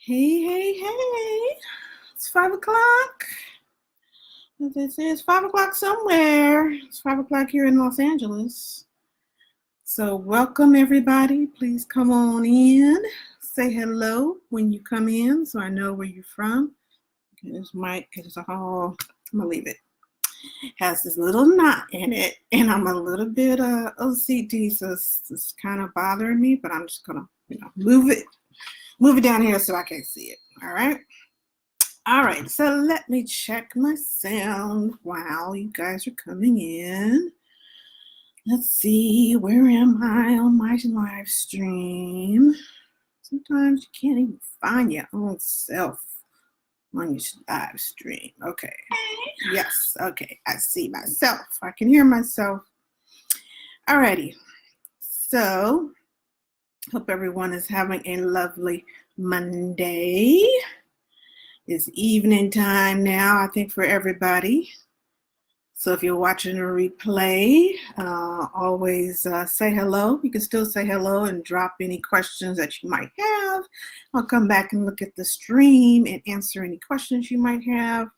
Hey, hey, hey. It's 5 o'clock. This is 5 o'clock somewhere. It's 5 o'clock here in Los Angeles. So welcome everybody. Please come on in. Say hello when you come in so I know where you're from. This mic is all, I'm gonna leave it. Has this little knot in it, and I'm a little bit OCD, so it's kind of bothering me, but I'm just gonna, move it down here so I can see it. All right, so let me check my sound while you guys are coming in. Let's see, where am I on my live stream? Sometimes you can't even find your own self on your live stream. Okay, yes, okay, I see myself. I can hear myself. Alrighty, so hope everyone is having a lovely Monday. It's evening time now, I think, for everybody. So if you're watching a replay, always say hello. You can still say hello and drop any questions that you might have. I'll come back and look at the stream and answer any questions you might have.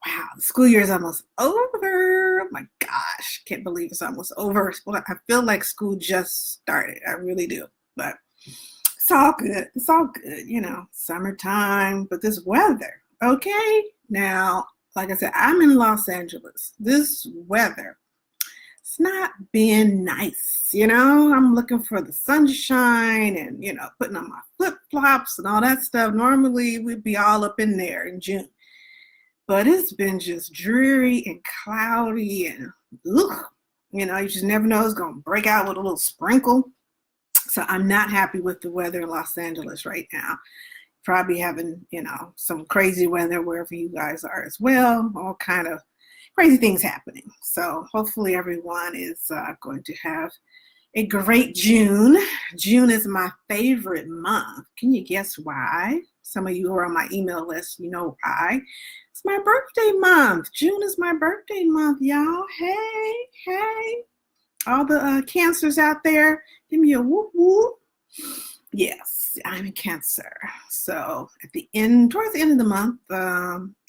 Wow, the school year is almost over. Oh my gosh, can't believe it's almost over. I feel like school just started. I really do, but it's all good. It's all good, summertime, but this weather, okay? Now, like I said, I'm in Los Angeles. This weather, it's not being nice, I'm looking for the sunshine and, putting on my flip-flops and all that stuff. Normally, we'd be all up in there in June. But it's been just dreary and cloudy and, you just never know it's going to break out with a little sprinkle. So I'm not happy with the weather in Los Angeles right now. Probably having, some crazy weather wherever you guys are as well. All kind of crazy things happening. So hopefully everyone is going to have a great June. June is my favorite month. Can you guess why? Some of you who are on my email list, you know why. It's my birthday month. June is my birthday month, y'all. Hey. All the Cancers out there, give me a whoop whoop. Yes, I'm a Cancer. So towards the end of the month,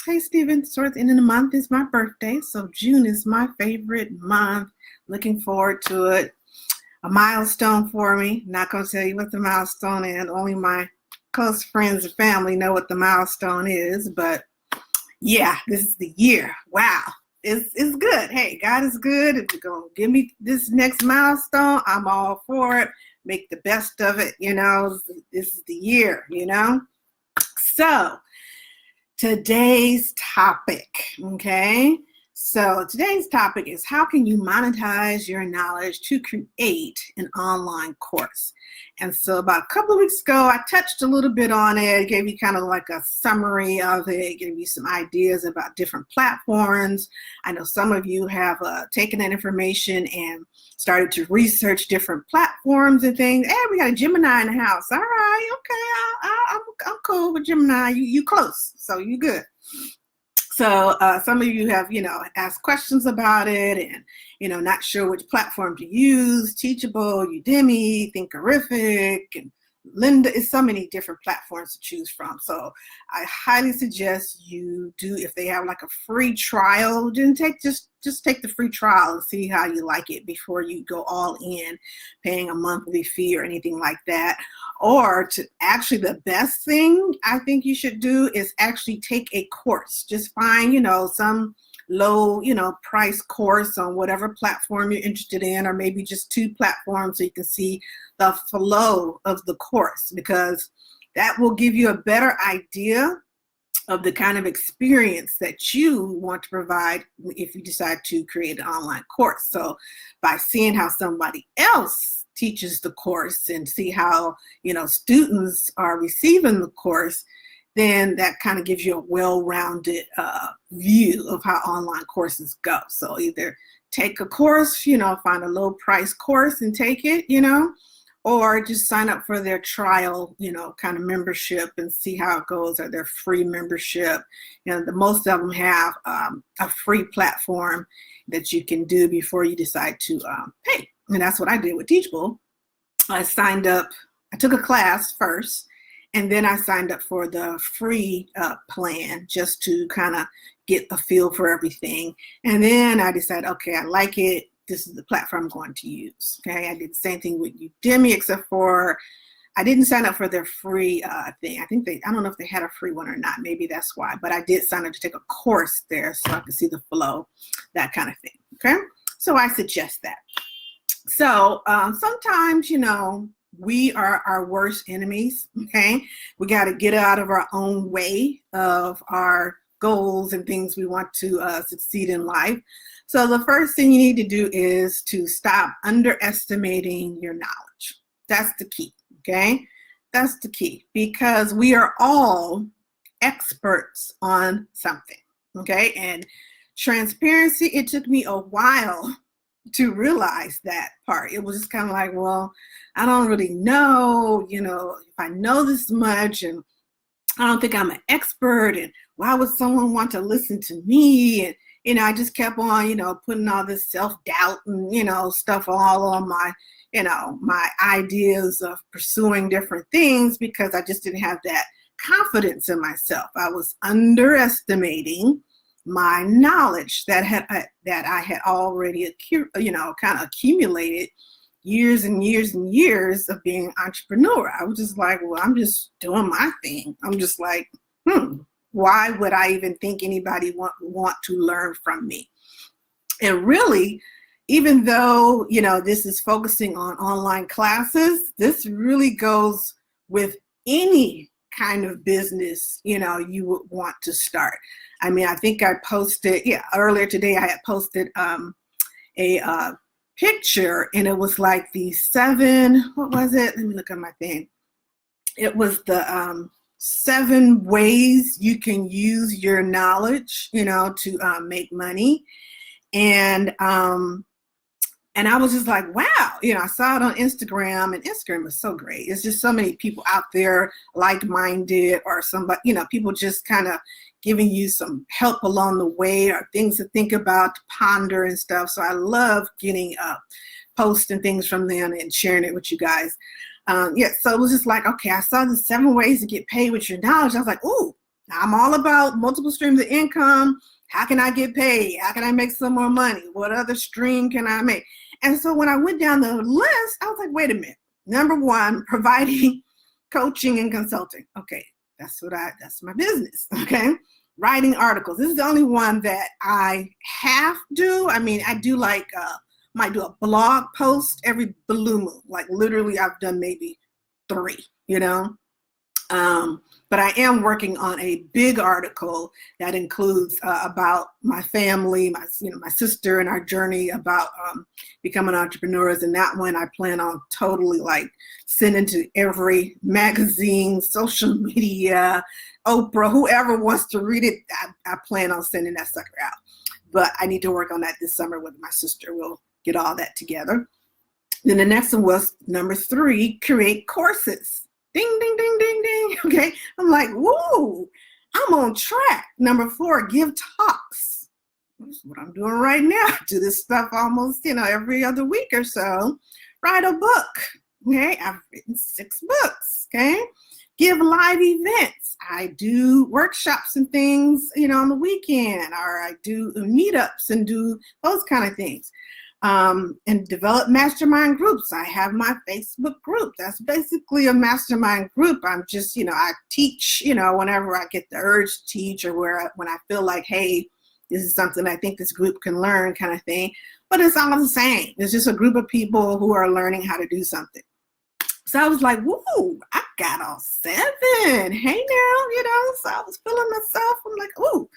hey Steven, towards the end of the month is my birthday. So June is my favorite month. Looking forward to it. A milestone for me. Not going to tell you what the milestone is. Only my close friends and family know what the milestone is. But yeah, this is the year. Wow. It's good. Hey, God is good. If you're going to give me this next milestone, I'm all for it. Make the best of it. This is the year, So today's topic, okay? So today's topic is how can you monetize your knowledge to create an online course? And so about a couple of weeks ago, I touched a little bit on it, gave you kind of like a summary of it, gave you some ideas about different platforms. I know some of you have taken that information and started to research different platforms and things. Hey, we got a Gemini in the house. All right, okay, I'm cool with Gemini. You close, so you good. So some of you have, asked questions about it and, not sure which platform to use. Teachable, Udemy, Thinkific, and Lynda. It's so many different platforms to choose from. So I highly suggest you do, if they have like a free trial, then just take the free trial and see how you like it before you go all in paying a monthly fee or anything like that. Or the best thing I think you should do is actually take a course. Just find, some low, price course on whatever platform you're interested in, or maybe just 2 platforms so you can see the flow of the course, because that will give you a better idea of the kind of experience that you want to provide if you decide to create an online course. So by seeing how somebody else teaches the course and see how, students are receiving the course, then that kind of gives you a well-rounded view of how online courses go. So either take a course, find a low price course and take it, or just sign up for their trial, kind of membership and see how it goes, or their free membership. The most of them have a free platform that you can do before you decide to pay. And that's what I did with Teachable. I signed up, I took a class first, And then I signed up for the free plan just to kind of get a feel for everything. And then I decided, okay, I like it. This is the platform I'm going to use. Okay, I did the same thing with Udemy, except for I didn't sign up for their free thing. I don't know if they had a free one or not. Maybe that's why. But I did sign up to take a course there so I could see the flow, that kind of thing. Okay, so I suggest that. So sometimes, we are our worst enemies. Okay, we got to get out of our own way of our goals and things we want to succeed in life. So the first thing you need to do is to stop underestimating your knowledge. That's the key. Okay, that's the key, because we are all experts on something. Okay, and transparency, it took me a while to realize that part. It was just kind of like, well, I don't really know, if I know this much, and I don't think I'm an expert, and why would someone want to listen to me? And I just kept on, putting all this self-doubt and, stuff all on my, my ideas of pursuing different things, because I just didn't have that confidence in myself. I was underestimating my knowledge that I had already, kind of accumulated years and years and years of being an entrepreneur. I was just like, well, I'm just doing my thing. I'm just like, why would I even think anybody want to learn from me? And really, even though, this is focusing on online classes, this really goes with any kind of business, you would want to start. I mean, I think I posted, earlier today I had posted a picture, and it was like the 7, what was it? Let me look at my thing. It was the 7 ways you can use your knowledge, to make money. And I was just like, wow, I saw it on Instagram, and Instagram is so great. It's just so many people out there like-minded, or somebody, people just kind of giving you some help along the way, or things to think about, to ponder and stuff. So I love getting posts and things from them and sharing it with you guys. So it was just like, okay, I saw the 7 ways to get paid with your knowledge. I was like, ooh, I'm all about multiple streams of income. How can I get paid? How can I make some more money? What other stream can I make? And so when I went down the list, I was like, wait a minute. Number 1, providing coaching and consulting. Okay, that's my business. Okay. Writing articles. This is the only one that I half do. I mean, I do might do a blog post every blue moon. Like literally I've done maybe 3, but I am working on a big article that includes about my family, my sister, and our journey about becoming entrepreneurs. And that one I plan on totally sending to every magazine, social media, Oprah, whoever wants to read it. I plan on sending that sucker out. But I need to work on that this summer with my sister. We'll get all that together. Then the next one was number 3, create courses. Ding, ding, ding, ding, ding. Okay. I'm like, woo, I'm on track. Number 4, give talks. That's what I'm doing right now. I do this stuff almost, every other week or so. Write a book. Okay. I've written 6 books. Okay. Give live events. I do workshops and things, on the weekend, or I do meetups and do those kind of things. And develop mastermind groups. I have my Facebook group. That's basically a mastermind group. I'm just, I teach, whenever I get the urge to teach, or when I feel like, hey, this is something I think this group can learn, kind of thing. But it's all the same. It's just a group of people who are learning how to do something. So I was like, woo, I got all 7. Hey now, so I was feeling myself. I'm like, ooh.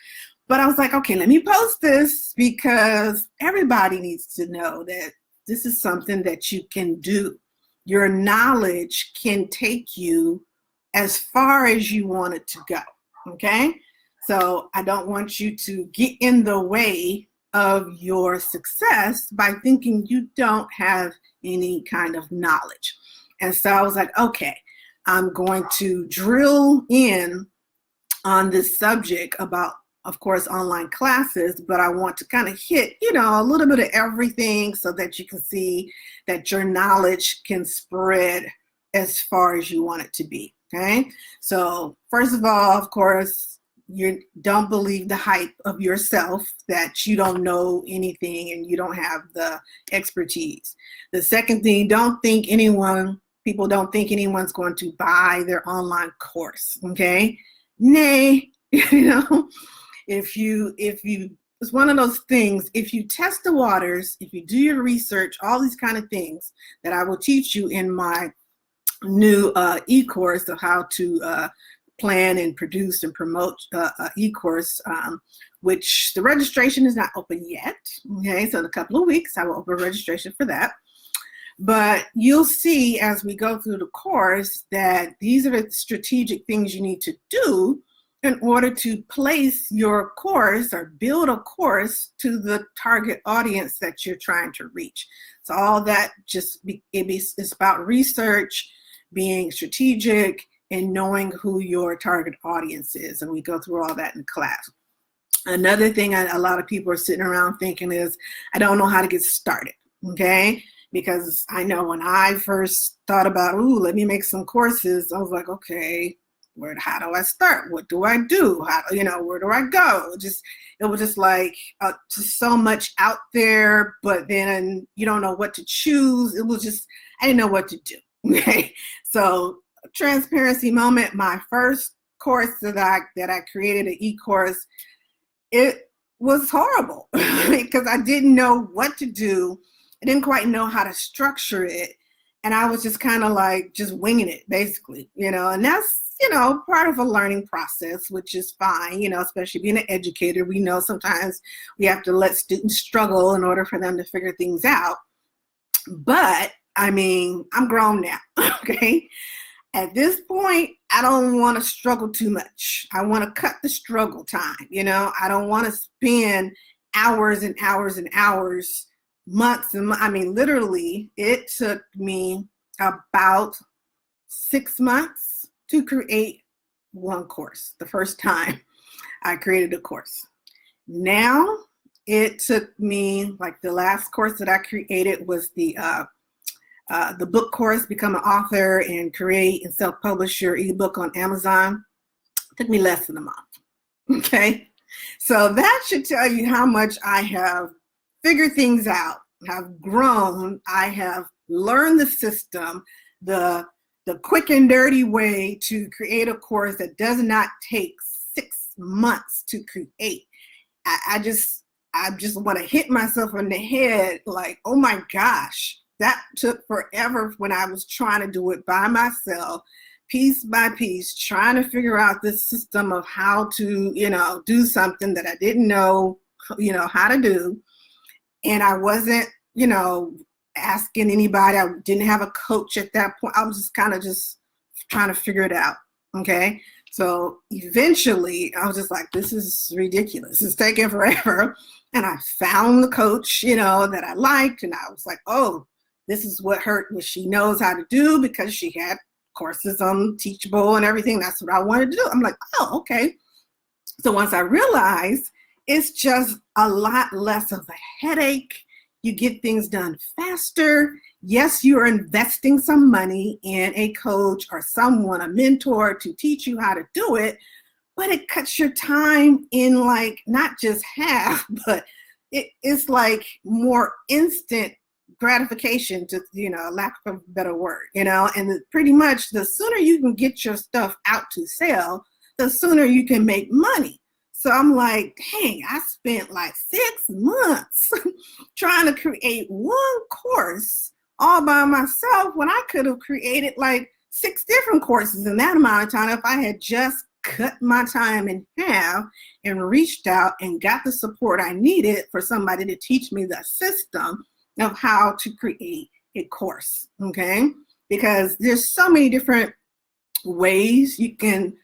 But I was like, okay, let me post this, because everybody needs to know that this is something that you can do. Your knowledge can take you as far as you want it to go, okay? So I don't want you to get in the way of your success by thinking you don't have any kind of knowledge. And so I was like, okay, I'm going to drill in on this subject about, of course, online classes, but I want to kind of hit, a little bit of everything so that you can see that your knowledge can spread as far as you want it to be. Okay, so first of all, of course, you don't believe the hype of yourself that you don't know anything and you don't have the expertise. The second thing, people don't think anyone's going to buy their online course. Okay, nay, if you it's one of those things, if you test the waters, if you do your research, all these kind of things that I will teach you in my new eCourse of how to plan and produce and promote eCourse, which the registration is not open yet. Okay, so in a couple of weeks, I will open registration for that. But you'll see as we go through the course that these are the strategic things you need to do in order to place your course or build a course to the target audience that you're trying to reach. So all that it's about research, being strategic, and knowing who your target audience is. And we go through all that in class. Another thing a lot of people are sitting around thinking is, I don't know how to get started, okay? Because I know when I first thought about, let me make some courses, I was like, okay, how do I start? What do I do? Where do I go? It was just like just so much out there, but then you don't know what to choose. It was just, I didn't know what to do. Okay, so transparency moment. My first course that I created, an eCourse, it was horrible because I didn't know what to do. I didn't quite know how to structure it, and I was just kind of like just winging it, basically. And that's part of a learning process, which is fine. Especially being an educator, we know sometimes we have to let students struggle in order for them to figure things out. But I mean, I'm grown now, okay? At this point, I don't want to struggle too much. I want to cut the struggle time, I don't want to spend hours and hours and hours, months, and literally, it took me about 6 months to create one course, the first time I created a course. Now, it took me, like the last course that I created was the book course, Become an Author and Create and Self-Publish Your ebook on Amazon. It took me less than a month. Okay, so that should tell you how much I have figured things out, have grown, I have learned the system, the quick and dirty way to create a course that does not take 6 months to create. I just want to hit myself on the head like, oh my gosh, that took forever when I was trying to do it by myself, piece by piece, trying to figure out this system of how to, do something that I didn't know, how to do. And I wasn't, asking anybody. I didn't have a coach at that point. I was just kind of just trying to figure it out. Okay. So eventually I was just like, this is ridiculous. It's taking forever. And I found the coach, that I liked. And I was like, oh, this is what she knows how to do because she had courses on Teachable and everything. That's what I wanted to do. I'm like, oh, okay. So once I realized it's just a lot less of a headache, you get things done faster. Yes, you're investing some money in a coach or someone, a mentor to teach you how to do it, but it cuts your time in like not just half, but it's like more instant gratification, to lack of a better word, and pretty much the sooner you can get your stuff out to sell, the sooner you can make money. So I'm like, dang, I spent like 6 months trying to create one course all by myself when I could have created like 6 different courses in that amount of time if I had just cut my time in half and reached out and got the support I needed for somebody to teach me the system of how to create a course, okay? Because there's so many different ways you can,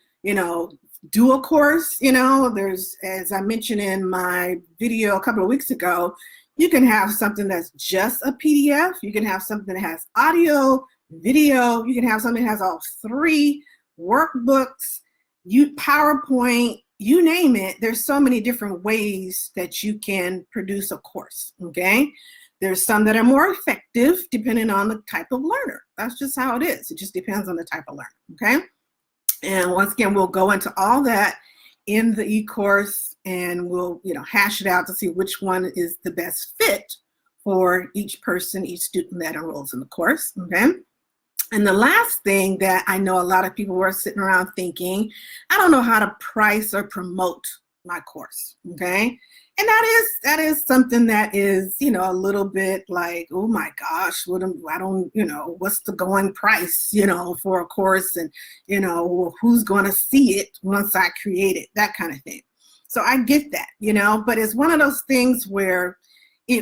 do a course. There's, as I mentioned in my video a couple of weeks ago, you can have something that's just a PDF. You can have something that has audio, video. You can have something that has all 3 workbooks, PowerPoint, you name it. There's so many different ways that you can produce a course, okay? There's some that are more effective depending on the type of learner. That's just how it is. It just depends on the type of learner, okay? And once again, we'll go into all that in the e-course, and we'll, hash it out to see which one is the best fit for each person, each student that enrolls in the course, okay? And the last thing that I know a lot of people were sitting around thinking, I don't know how to price or promote my course, okay? And that is something that is, a little bit like, oh my gosh, what's the going price, for a course, and, who's going to see it once I create it, that kind of thing. So I get that, but it's one of those things where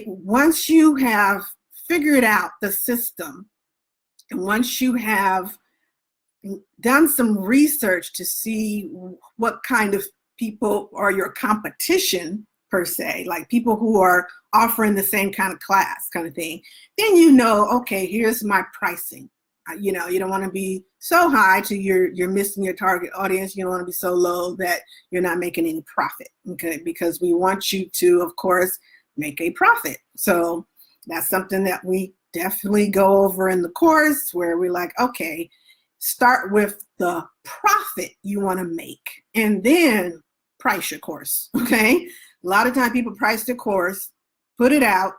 once you have figured out the system, and once you have done some research to see what kind of people are your competition, per se, like people who are offering the same kind of class kind of thing, then okay, here's my pricing. You don't want to be so high to you're missing your target audience. You don't want to be so low that you're not making any profit, okay? Because we want you to, of course, make a profit. So that's something that we definitely go over in the course, where we're like, okay, start with the profit you want to make and then price your course, okay? A lot of time people price their course, put it out,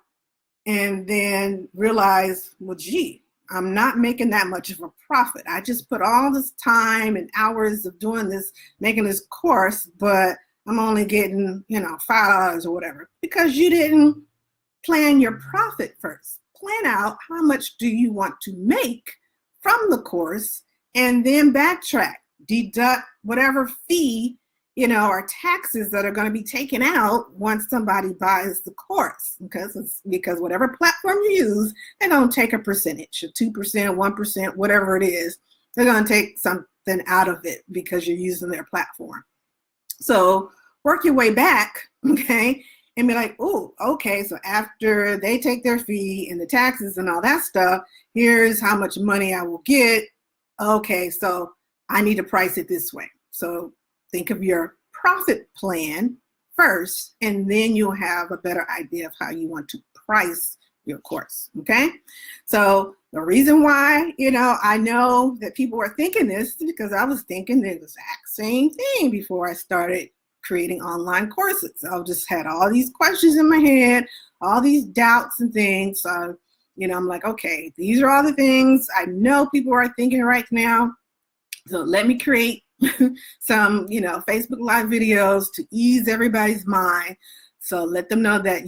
and then realize, well, gee, I'm not making that much of a profit. I just put all this time and hours of doing this, making this course, but I'm only getting, $5 or whatever, because you didn't plan your profit first. Plan out how much do you want to make from the course, and then backtrack, deduct whatever fee, or taxes that are going to be taken out once somebody buys the course, because whatever platform you use, they're going to take a percentage, 2%, 1%, whatever it is. They're going to take something out of it because you're using their platform. So work your way back, okay, and be like, oh, okay, so after they take their fee and the taxes and all that stuff, here's how much money I will get. Okay, so I need to price it this way. So think of your profit plan first, and then you'll have a better idea of how you want to price your course, okay? So the reason why, I know that people were thinking this is because I was thinking the exact same thing before I started creating online courses. I just had all these questions in my head, all these doubts and things. So, I'm like, okay, these are all the things I know people are thinking right now. So let me create some, Facebook Live videos to ease everybody's mind. So let them know that,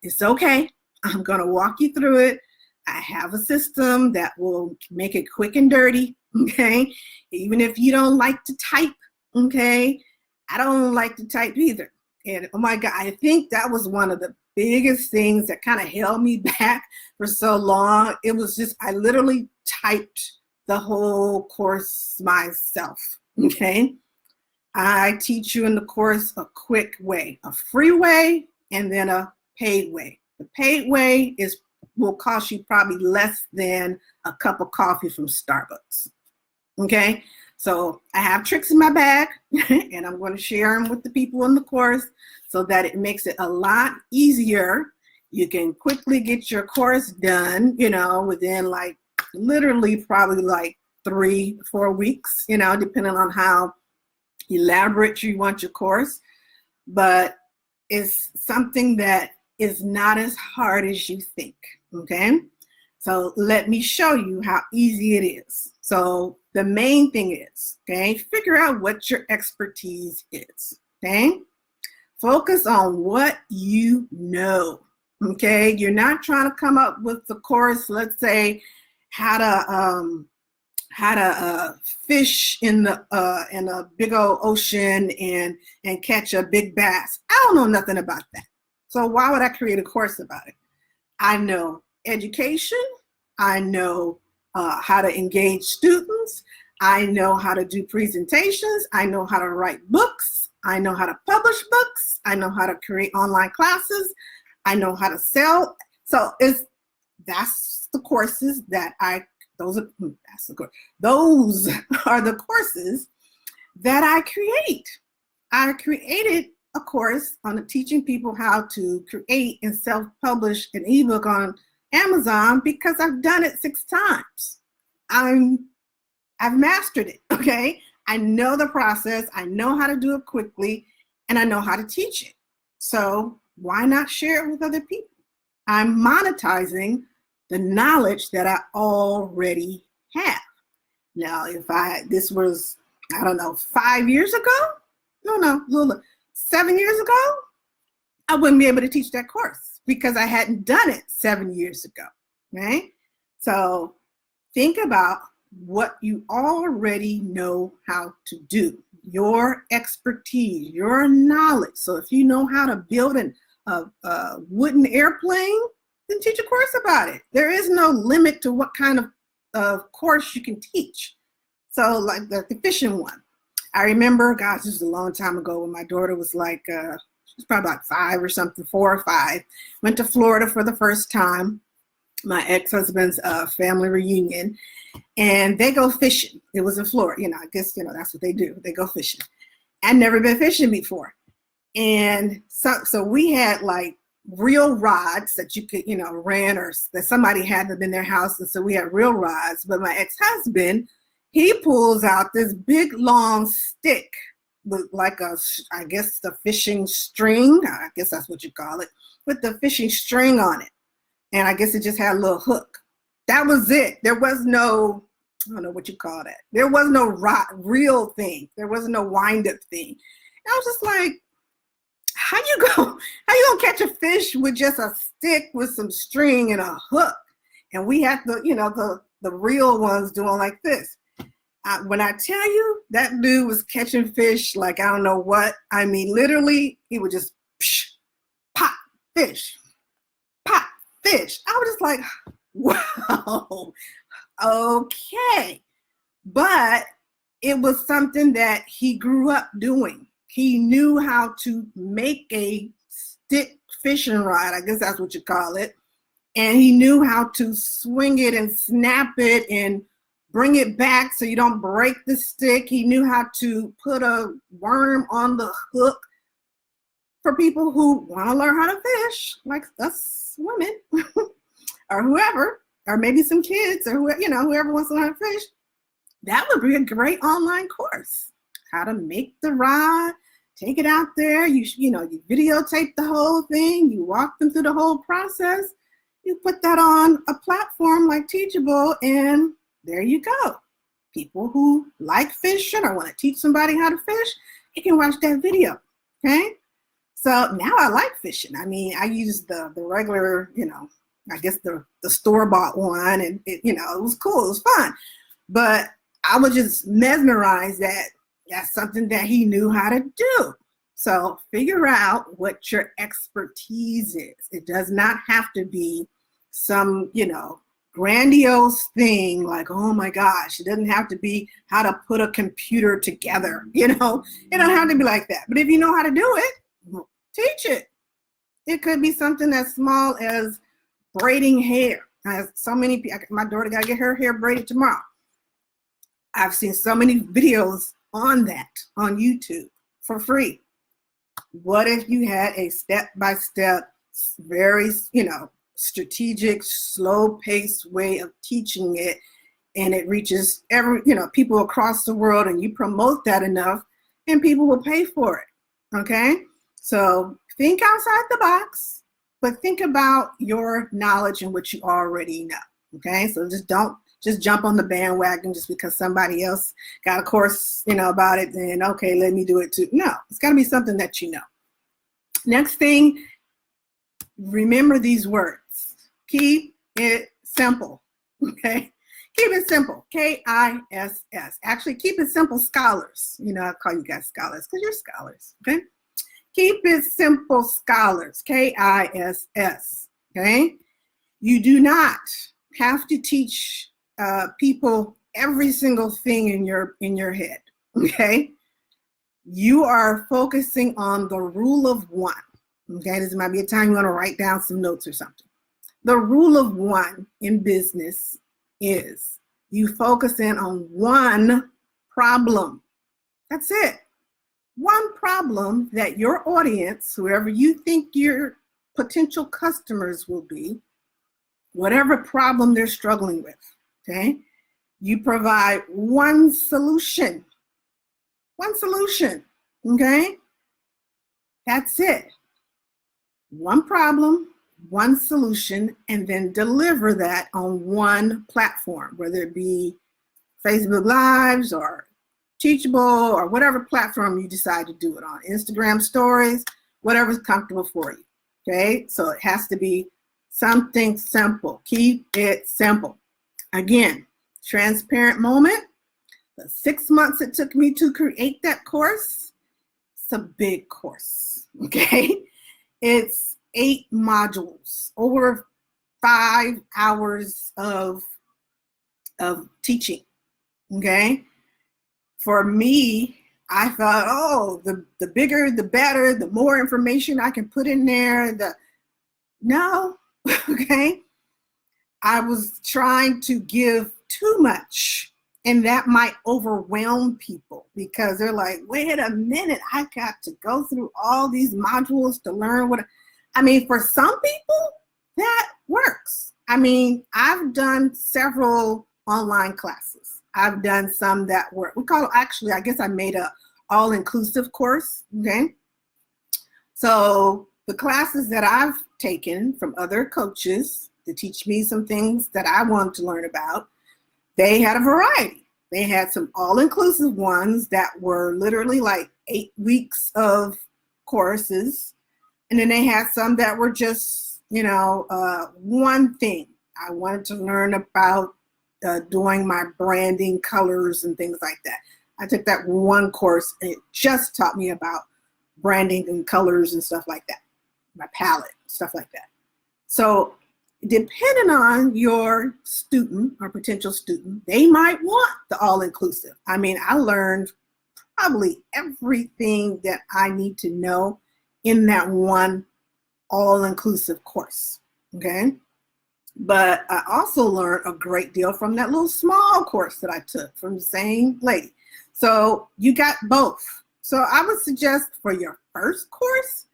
it's okay. I'm going to walk you through it. I have a system that will make it quick and dirty, okay? Even if you don't like to type, okay? I don't like to type either. And oh my God, I think that was one of the biggest things that kind of held me back for so long. It was just, I literally typed the whole course myself, okay? I teach you in the course a quick way, a free way, and then a paid way. The paid way will cost you probably less than a cup of coffee from Starbucks, okay? So I have tricks in my bag, and I'm going to share them with the people in the course so that it makes it a lot easier. You can quickly get your course done, within literally probably 3-4 weeks, depending on how elaborate you want your course. But it's something that is not as hard as you think, okay? So let me show you how easy it is. So the main thing is, okay, figure out what your expertise is, okay? Focus on what you know, okay? You're not trying to come up with the course, let's say, how to fish in a big old ocean and catch a big bass. I don't know nothing about that. So why would I create a course about it? I know education. I know how to engage students. I know how to do presentations. I know how to write books. I know how to publish books. I know how to create online classes. I know how to sell. So that's the courses that those are the courses that I create. I created a course on teaching people how to create and self-publish an ebook on Amazon because I've done it 6 times. I've mastered it. okay? I know the process, I know how to do it quickly, and I know how to teach it. So why not share it with other people? I'm monetizing the knowledge that I already have. Now, if this was, I don't know, 5 years ago, no, 7 years ago, I wouldn't be able to teach that course because I hadn't done it 7 years ago, right? So think about what you already know how to do, your expertise, your knowledge. So if you know how to build a wooden airplane, then teach a course about it. There is no limit to what kind of course you can teach. So like the fishing one. I remember, gosh, this was a long time ago when my daughter was like, she was probably like 5 or something, 4 or 5. Went to Florida for the first time, my ex-husband's family reunion, and they go fishing. It was in Florida, I guess, that's what they do. They go fishing. I'd never been fishing before. And so we had like real rods that you could, rent, or that somebody had them in their house. And so we had real rods. But my ex-husband, he pulls out this big long stick with like I guess the fishing string. I guess that's what you call it, with the fishing string on it. And I guess it just had a little hook. That was it. There was no, I don't know what you call that. There was no real thing. There was no wind-up thing. And I was just like, how you gonna catch a fish with just a stick with some string and a hook? And we had the real ones doing like this. When I tell you that dude was catching fish like I don't know what, I mean, literally, he would just pop fish, pop fish. I was just like, wow, okay. But it was something that he grew up doing. He knew how to make a stick fishing rod, I guess that's what you call it. And he knew how to swing it and snap it and bring it back so you don't break the stick. He knew how to put a worm on the hook for people who want to learn how to fish, like us women or whoever, or maybe some kids or whoever wants to learn how to fish. That would be a great online course. How to make the rod, take it out there. You videotape the whole thing. You walk them through the whole process. You put that on a platform like Teachable, and there you go. People who like fishing or want to teach somebody how to fish, you can watch that video, okay? So now I like fishing. I mean, I use the regular, I guess the store-bought one, and it was cool, it was fun. But I was just mesmerized that that's something that he knew how to do. So figure out what your expertise is. It does not have to be some, grandiose thing like, oh my gosh, it doesn't have to be how to put a computer together. It don't have to be like that. But if you know how to do it, teach it. It could be something as small as braiding hair. So many people, my daughter got to get her hair braided tomorrow. I've seen so many videos on that on YouTube for free. What if you had a step-by-step, very, strategic, slow-paced way of teaching it, and it reaches people across the world, and you promote that enough, and people will pay for it, okay? So think outside the box, but think about your knowledge and what you already know, okay? So don't jump on the bandwagon just because somebody else got a course, about it, then okay, let me do it too. No, it's got to be something that you know. Next thing, remember these words. Keep it simple, okay? Keep it simple, K-I-S-S. Actually, keep it simple, scholars. I call you guys scholars because you're scholars, okay? Keep it simple, scholars, K-I-S-S, okay? You do not have to teach people every single thing in your head, okay? You are focusing on the rule of one, okay? This might be a time you want to write down some notes or something. The rule of one in business is you focus in on one problem. That's it. One problem that your audience, whoever you think your potential customers will be, whatever problem they're struggling with, okay? You provide one solution, okay? That's it. One problem, one solution, and then deliver that on one platform, whether it be Facebook Lives or Teachable or whatever platform you decide to do it on, Instagram stories, whatever's comfortable for you, okay? So it has to be something simple. Keep it simple. Again, transparent moment. The 6 months it took me to create that course, it's a big course, okay? It's 8 modules, over 5 hours of teaching, okay? For me, I thought, oh, the bigger, the better, the more information I can put in there. No, okay? I was trying to give too much, and that might overwhelm people because they're like, wait a minute, I got to go through all these modules to learn what. I mean, for some people, that works. I mean, I've done several online classes. I've done some that were, actually, I guess I made a all-inclusive course, okay? So the classes that I've taken from other coaches to teach me some things that I wanted to learn about, they had a variety. They had some all-inclusive ones that were literally like 8 weeks of courses. And then they had some that were just, one thing. I wanted to learn about doing my branding, colors, and things like that. I took that one course and it just taught me about branding and colors and stuff like that, my palette, stuff like that. So depending on your student or potential student, they might want the all-inclusive. I mean, I learned probably everything that I need to know in that one all-inclusive course, okay? But I also learned a great deal from that little small course that I took from the same lady. So you got both. So I would suggest for your first course,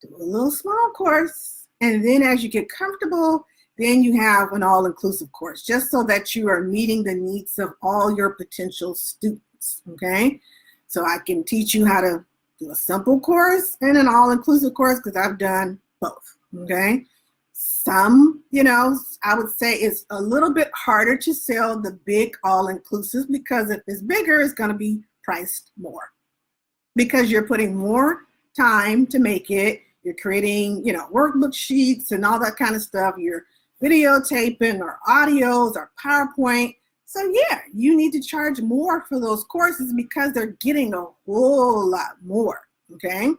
do a little small course. And then as you get comfortable, then you have an all-inclusive course, just so that you are meeting the needs of all your potential students, okay? So I can teach you how to do a simple course and an all-inclusive course because I've done both, okay? Some, I would say it's a little bit harder to sell the big all-inclusive because if it's bigger, it's going to be priced more because you're putting more time to make it. You're creating, workbook sheets and all that kind of stuff. You're videotaping or audios or PowerPoint. So yeah, you need to charge more for those courses because they're getting a whole lot more, okay?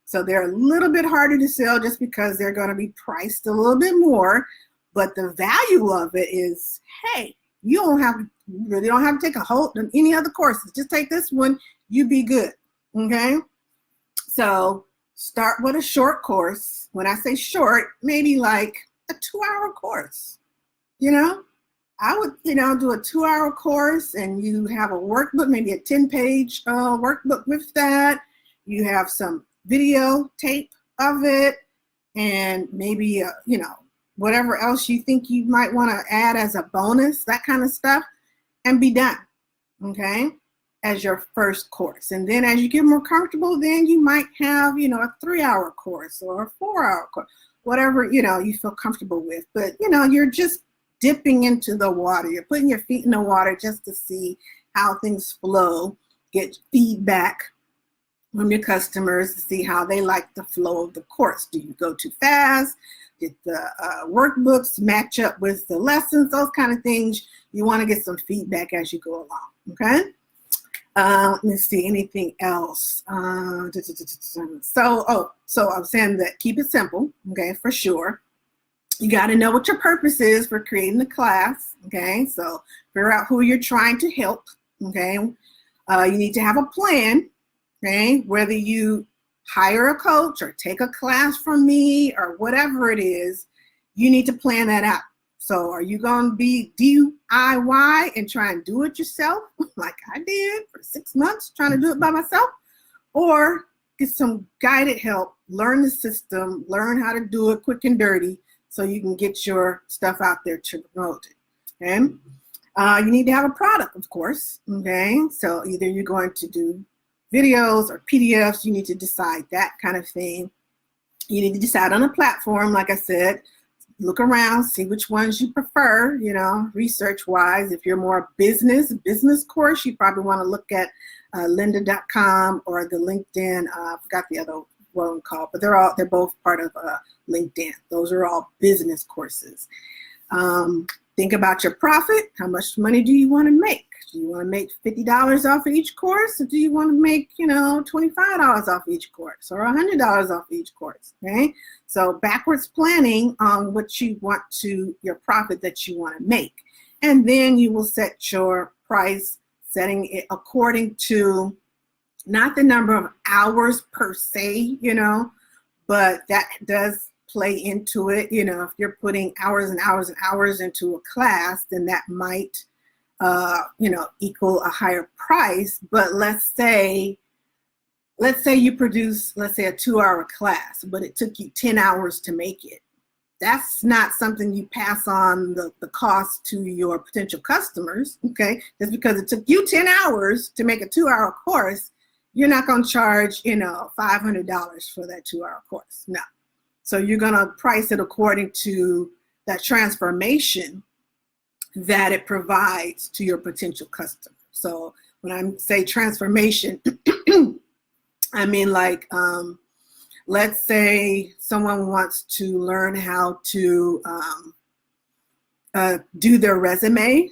So they're a little bit harder to sell just because they're going to be priced a little bit more. But the value of it is, hey, you really don't have to take a whole any other courses. Just take this one, you be good, okay? So start with a short course. When I say short, maybe like a 2-hour course, I would, do a 2-hour course and you have a workbook, maybe a 10-page workbook with that. You have some video tape of it and maybe, whatever else you think you might want to add as a bonus, that kind of stuff, and be done, okay, as your first course. And then as you get more comfortable, then you might have, a 3-hour course or a 4-hour course, whatever, you feel comfortable with. But, you're just dipping into the water. You're putting your feet in the water just to see how things flow, get feedback from your customers to see how they like the flow of the course. Do you go too fast? Did the workbooks match up with the lessons? Those kind of things. You want to get some feedback as you go along, okay? Let me see, anything else? So I'm saying that keep it simple, okay, for sure. You got to know what your purpose is for creating the class, okay? So figure out who you're trying to help, okay? You need to have a plan, okay? Whether you hire a coach or take a class from me or whatever it is, you need to plan that out. So are you going to be DIY and try and do it yourself like I did for 6 months trying to do it by myself? Or get some guided help, learn the system, learn how to do it quick and dirty so you can get your stuff out there to promote it, okay? You need to have a product, of course, okay? So either you're going to do videos or PDFs, you need to decide that kind of thing. You need to decide on a platform, like I said, look around, see which ones you prefer, you know, research-wise. If you're more business course, you probably want to look at lynda.com or the LinkedIn, I forgot the other one called, but they're both part of LinkedIn. Those are all business courses. Think about your profit. How much money do you want to make? Do you want to make $50 off of each course? Or do you want to make, you know, $25 off each course or $100 off each course? Okay. So backwards planning on what you want to, your profit that you want to make. And then you will set your price, setting it according to not the number of hours per se, you know, but that does play into it. You know, if you're putting hours and hours and hours into a class, then that might, you know, equal a higher price. But let's say you produce, let's say a 2-hour class, but it took you 10 hours to make it. That's not something you pass on the cost to your potential customers, okay? Just because it took you 10 hours to make a 2-hour course, you're not going to charge, you know, $500 for that 2-hour course. No. So you're going to price it according to that transformation that it provides to your potential customer. So when I say transformation, I mean, like, let's say someone wants to learn how to do their resume,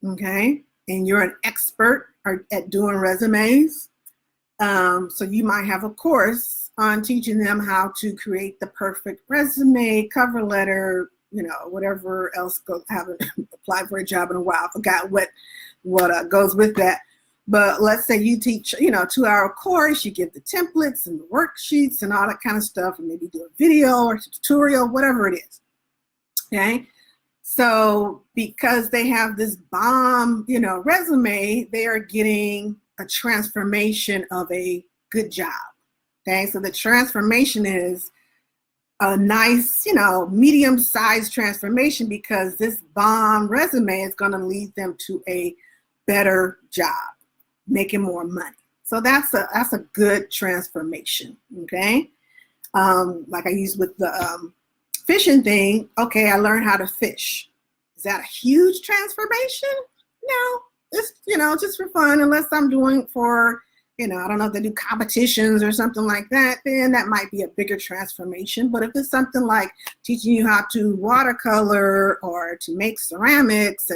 okay? And you're an expert at doing resumes. So you might have a course on teaching them how to create the perfect resume, cover letter, you know, whatever else haven't applied for a job in a while. I forgot what goes with that. But let's say you teach, you know, a 2-hour course, you give the templates and the worksheets and all that kind of stuff, and maybe do a video or a tutorial, whatever it is. Okay. So because they have this bomb, you know, resume, they are getting a transformation of a good job. Okay. So the transformation is a nice, you know, medium-sized transformation because this bomb resume is going to lead them to a better job, making more money. So that's a good transformation, okay? Like I used with the fishing thing, okay, I learned how to fish. Is that a huge transformation? No, it's, you know, just for fun, unless I'm doing for, you know, I don't know if they do competitions or something like that, then that might be a bigger transformation. But if it's something like teaching you how to watercolor or to make ceramics,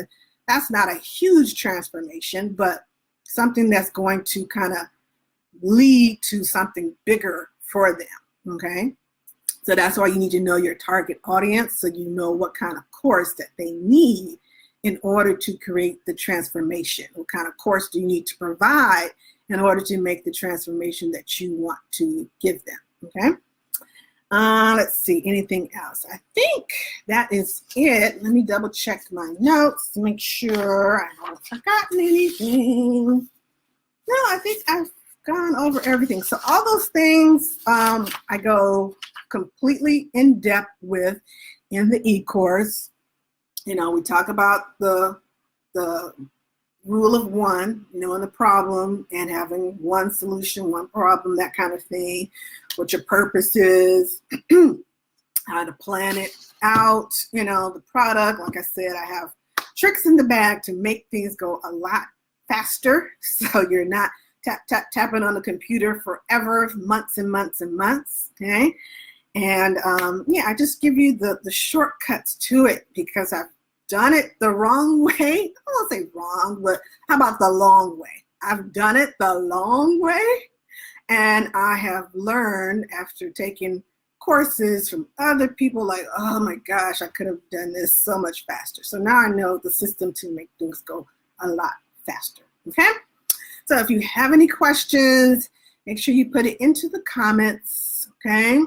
that's not a huge transformation, but something that's going to kind of lead to something bigger for them, okay? So that's why you need to know your target audience so you know what kind of course that they need in order to create the transformation. What kind of course do you need to provide in order to make the transformation that you want to give them, okay? Let's see, anything else? I think that is it. Let me double check my notes to make sure I haven't forgotten anything. No, I think I've gone over everything. So all those things I go completely in depth with in the eCourse. You know, we talk about the rule of one, you know, and the problem, and having one solution, one problem, that kind of thing, what your purpose is, how to plan it out, you know, the product. Like I said, I have tricks in the bag to make things go a lot faster, so you're not tapping on the computer forever, months and months and months, okay? And yeah, I just give you the shortcuts to it because I've done it the wrong way. I won't say wrong, but how about the long way? I've done it the long way, and I have learned after taking courses from other people, like, oh my gosh, I could have done this so much faster. So now I know the system to make things go a lot faster, okay? So if you have any questions, make sure you put it into the comments, okay?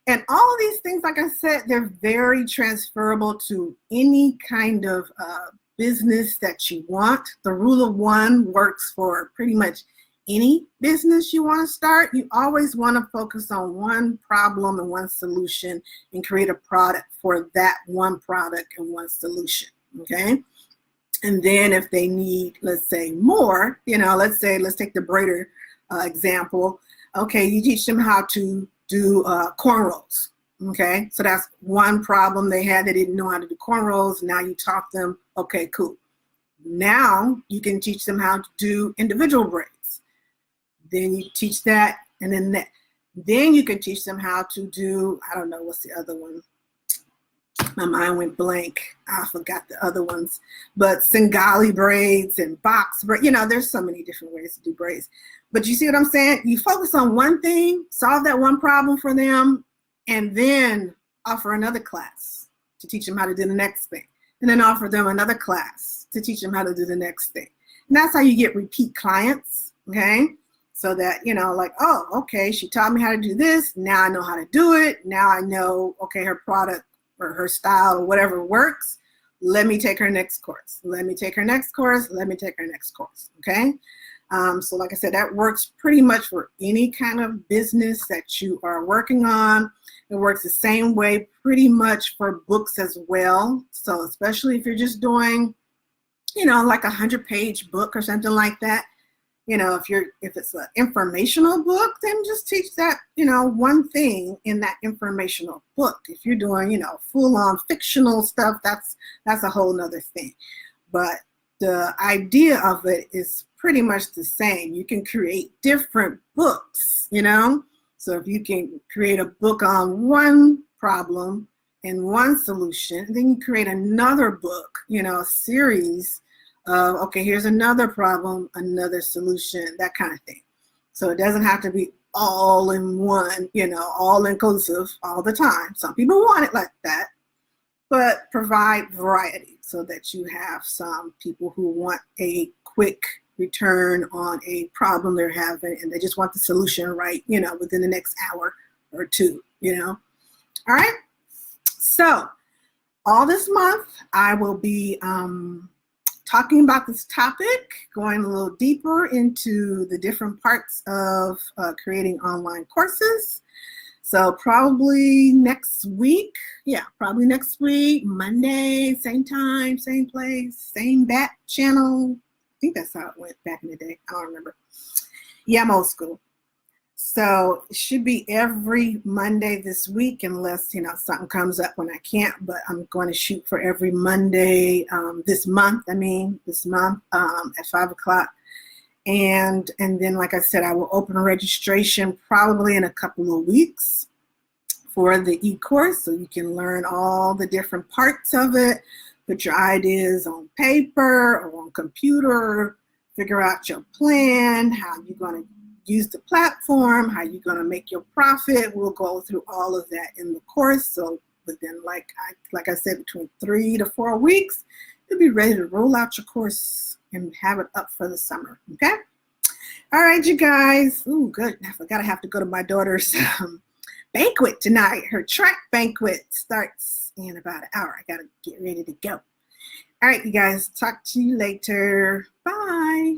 And all of these things, like I said, they're very transferable to any kind of business that you want. The rule of one works for pretty much any business you want to start. You always want to focus on one problem and one solution and create a product for that one product and one solution, okay? And then if they need, let's say, more, let's take the braider example. Okay, you teach them how to do cornrows. Okay, so that's one problem they had. They didn't know how to do cornrows. Now you taught them, okay, cool. Now you can teach them how to do individual braids. Then you teach that, and then you can teach them how to do, I don't know, what's the other one? My mind went blank. I forgot the other ones. But Singali braids and box braids, there's so many different ways to do braids. But you see what I'm saying? You focus on one thing, solve that one problem for them, and then offer another class to teach them how to do the next thing. And then offer them another class to teach them how to do the next thing. And that's how you get repeat clients, okay? So that, like, oh, okay, she taught me how to do this. Now I know how to do it. Now I know, okay, her product or her style or whatever works. Let me take her next course. Let me take her next course. Let me take her next course, okay? So like I said, that works pretty much for any kind of business that you are working on. It works the same way pretty much for books as well. So especially if you're just doing, like 100-page book or something like that, if it's an informational book, then just teach that, one thing in that informational book. If you're doing, full-on fictional stuff, that's a whole nother thing. But the idea of it is pretty much the same. You can create different books, So if you can create a book on one problem and one solution, and then you create another book, a series of, okay, here's another problem, another solution, that kind of thing. So it doesn't have to be all in one, all inclusive all the time. Some people want it like that, but provide variety so that you have some people who want a quick return on a problem they're having, and they just want the solution right, within the next hour or two, All right. So all this month, I will be talking about this topic, going a little deeper into the different parts of creating online courses. So probably next week, Monday, same time, same place, same bat channel. I think that's how it went back in the day. I don't remember. Yeah, I'm old school. So it should be every Monday this week, unless, something comes up when I can't, but I'm going to shoot for every Monday this month at 5 o'clock. And then, like I said, I will open a registration probably in a couple of weeks for the eCourse, so you can learn all the different parts of it, put your ideas on paper or on computer, figure out your plan, how you're going to use the platform, how you're going to make your profit. We'll go through all of that in the course. So within, like I said, between 3 to 4 weeks, you'll be ready to roll out your course and have it up for the summer. Okay? All right, you guys. Ooh, good. I forgot I have to go to my daughter's banquet tonight. Her track banquet starts in about an hour. I got to get ready to go. All right, you guys. Talk to you later. Bye.